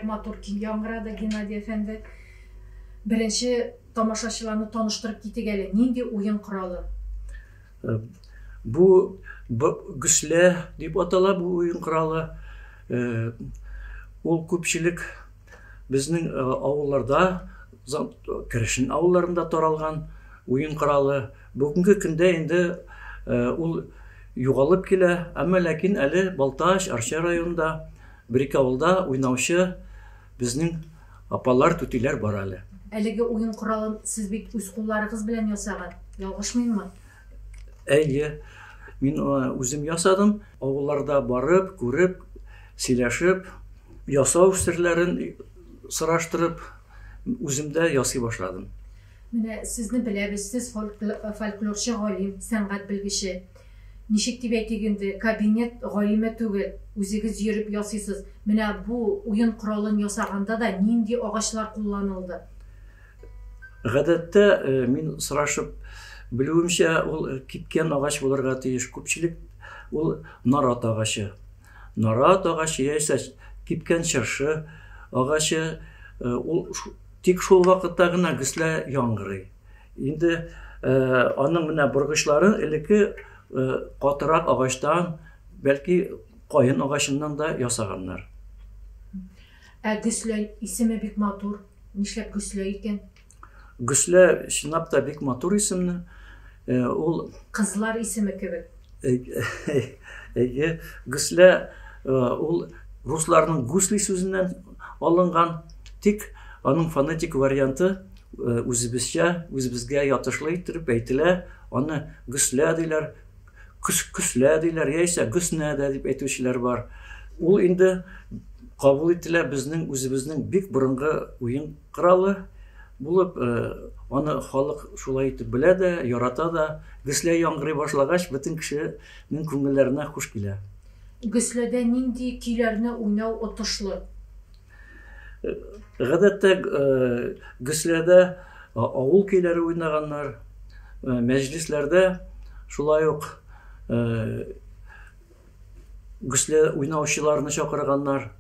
матур яңгырады, Геннадий әфәнде. Беренче тамашачыларны таныштырып китик әле. Нинди уен коралы? Бу гөслә дип атала бу уен коралы. Ул күпчелек безнең авылларда, Керешен авылларында таралган уен коралы. Бүгенге көндә инде ул югалып килә, әмма ләкин әле Балташ, Арча районында бер-ике авылда уйнаучы безнең апалар, түтиләр бар әле. Әлеге уен коралын сез бит үз кулларыгыз белән ясаган. Ялгышмыймы? Әйе, мин үзем ясадым. Авылларда барып, күреп, сөйләшеп, ясау серләрен сораштырып, үземдә ясый башладым. Менә сезне беләбез, сез фольклорчы галим, сәнгать белгече. Ничек дип әйтик инде, кабинет галиме түгел, үзегез йөреп ясыйсыз. Менә бу уен коралын ясаганда да нинди агачлар кулланылды? Гадәттә мин сорашып белүемчә, ул кипкән агач булырга тиеш. Күпчелек ул нарат агачы. Нарат агачы яисә кипкән чыршы агачы, ул тик шул вакытта гына гөслә яңгырый. Инде аның менә боргычлары элекке катырак агачтан, бәлки каен агачыннан да ясаганнар. Гөслә исеме бик матур. Нишләп гөслә икән? Гөслә чынлап та бик матур исемне. Ул кызлар исеме кебек. Гөслә ул русларның гусли сүзеннән алынган, тик аның фонетик варианты үзебезгә ятышлы итеп әйтелә. Аны гөслә диләр, көслә диләр, яисә гөснә дип әйтүчеләр бар. Ул инде кабул ителә безнең үзебезнең бик борынгы уен коралы булып, аны халык шулай итеп белә дә, ярата да. Гөслә яңгырый башлагач, бөтен кешенең күңелләренә хуш килә. Гөсләдә нинди көйләрне уйнау отышлы? Гадәттә гөсләдә авыл көйләре уйнаганнар, мәҗлесләрдә шулай ук гөслә уйнаучыларны чакырганнар.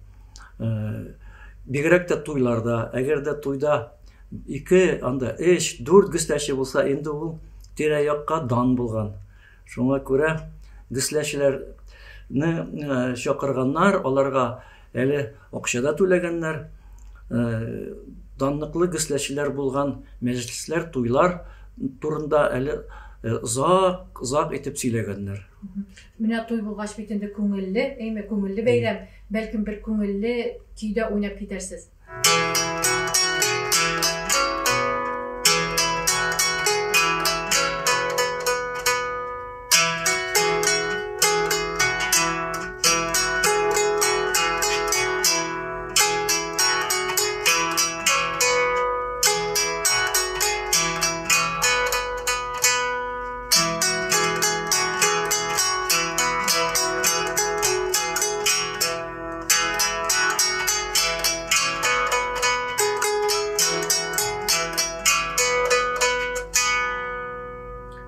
Бигрәк тә туйларда, әгәр дә туйда 2, анда 3, 4 гөсләче булса, инде ул тирә-якка дан булган. Шуңа күрә гөсләчеләрне чакырганнар, аларга әле акчада түләгәннәр. Данлыклы гөсләчеләр булган мәҗлесләр, туйлар турында әле озак итеп сөйләгәннәр. Менә туй булгач бит инде күңелле бәйрәм, бәлкем бер күңелле көйдә уйнап китәрсез.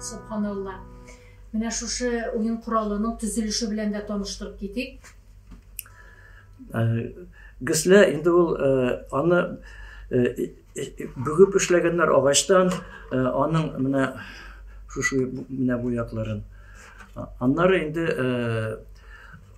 Subhanallah. Менә шушы уен коралының төзелеше белән дә таныштырып китик. Гөслә инде ул аны бүгеп эшләгәннәр агачтан, аның менә шушы менә бу якларын. Аннары инде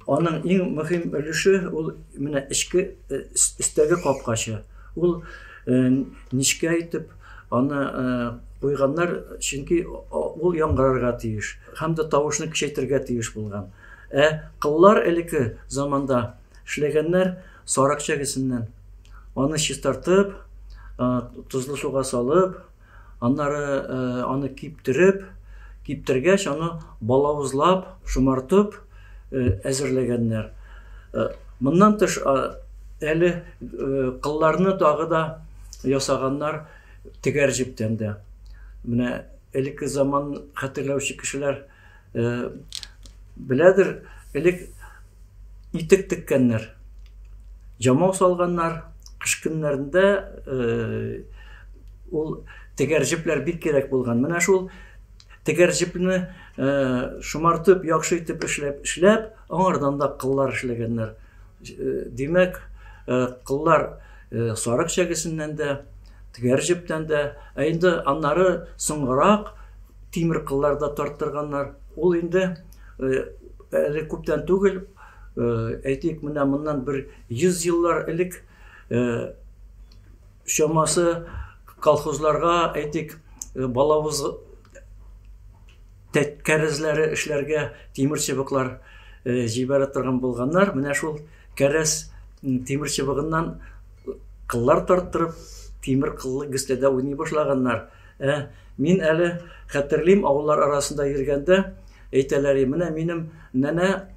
аның иң мөһим өлеше ул менә эчке истәге капкачы. Ул ничкә итеп аны куйганнар, чөнки ул яңгырарга тиеш, һәм дә тавышны көчәйтергә тиеш булган. Кыллар элекке заманда эшләгәннәр сарык чәгесеннән. Аны чистартып, тузлы суга салып, аннары аны киптергәч, аны балавызлап, шомартып әзерләгәннәр. Моннан тыш әле кылларны тагы да ясаганнар тегәр җептән дә. Менә элекке заман хәтерләүче кешеләр беләдер, элек итек теккәннәр, җамау салганнар, кыш көннәрендә ул тегәр җепләр бик кирәк булган. Менә шул тегәр җепне яхшы итеп эшләп, аңардан да кыллар эшләгәннәр. Димәк, кыллар сарык чәгесеннән дә, тегәр җептән дә, инде аннары соңрак тимер кыллар да тарттырганнар. Ул инде әле күптән түгел, әйтик, менә моннан bir 100 еллар элек шамасы колхозларга, әйтик, балавыз кәрәзләре эшләргә тимер чыбыклар җибәрә торган булганнар. Менә шул кәрәз тимер чыбыгыннан кыллар тарттырып, тимер кыллы гесләдә уйный башлаганнар. Мин әле хәтерлим, авыллар арасында йөргәндә әйтәләр, менә минем нәнә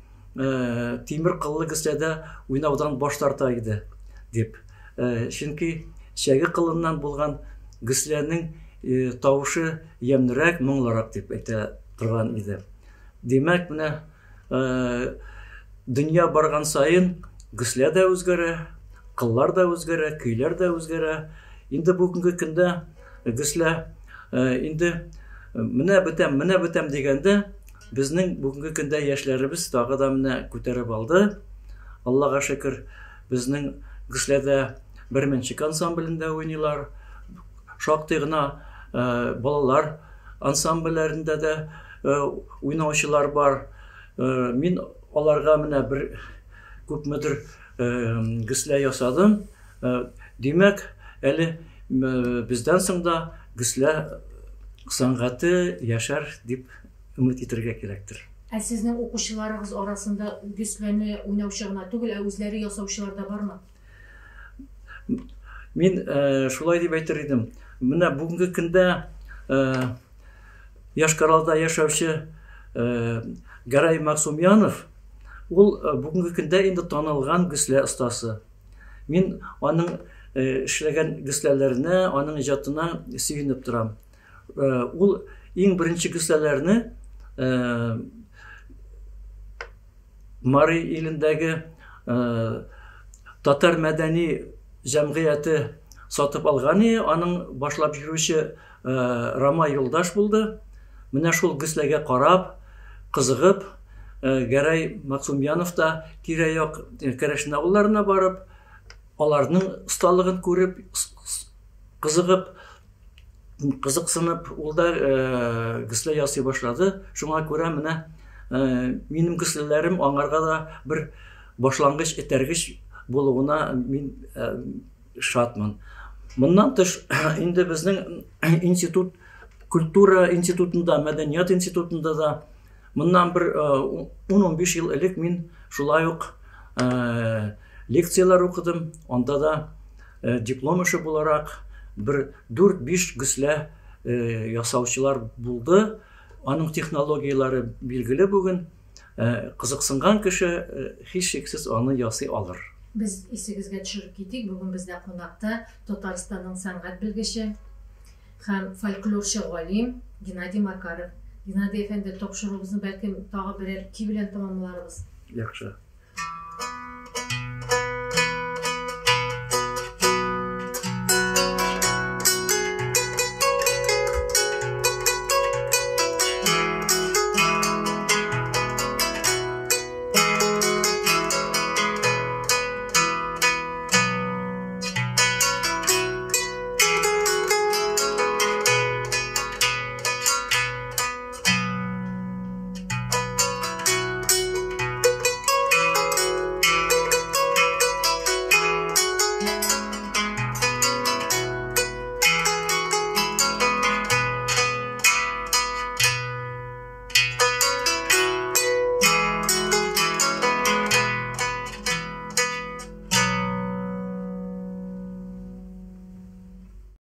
тимер кыллы гесләдә уйнаудан баш тарта иде дип. Чөнки шәге кылыннан булган гесләнең тавышы ямнырак, моңлырак дип әйтә торган иде. Демәк, менә дөнья барган сайын геслә дә үзгәрә, кыллар да үзгәрә, көйләр дә үзгәрә. Инде бүгенге көндә геслә инде менә бетәм дигәндә, безнең бүгенге көндә яшьләребез тагы да менә күтәреп алды. Аллага шөкер, безнең гесләдә бер менчек ансамблендә уйныйлар. Шактый гына балалар ансамбльләрендә дә уйнаучылар бар. Мин аларга менә бер күпмедер геслә ясадым. Димәк, әле бездән соң да геслә сәнгате яшәр дип өмет итәргә кирәктер. Сезнең укучыларыгыз арасында гесләне уйнаучы гына түгел, үзләре ясаучылар да бармы? Мин шулай дип әйтер идем. Менә бүгенге көндә Яшкаралда яшәүче Гәрәй Максумянов, ул бүгенге көндә инде танылган геслә остасы. Мин аның эшләгән гесләләренә, аның иҗатына сөенеп торам. Ул иң беренче гесләләрне Мари илендәге татар мәдәни җәмгыяте сатып алган, аның башлап йөрүче Рама Юлдаш булды. Менә шул гесләгә карап, кызыгып, Гәрәй Максумянов та тирә-як кәрешнә авылларына барып, аларның осталыгын күреп, кызыксынып, ул да геслә ясый башлады. Шуңа күрә менә минем гесләләрем аңарга да бер башлангыч, этәргеч булуына мин шатмын. Моннан тыш, инде безнең институт, культура институтында, мәдәният институтында да моннан бер 10-15 ел элек мин шулай ук лекциялар укыдым. Анда да диплом эше буларак бер 4-5 геслә ясаучылар булды. Аның технологиялары билгеле бүген. Кызыксынган кеше һичшиксез аны ясый алыр. Biz исегезгә төшереп китик. Бүген бездә кунакта Татарстанның сәнгать белгече һәм фольклорчы галим Геннадий Макаров. Геннадий әфәнде, тапшыруыбызны бәлкем тагы берәр ки белән тамамларбыз. Яхшы.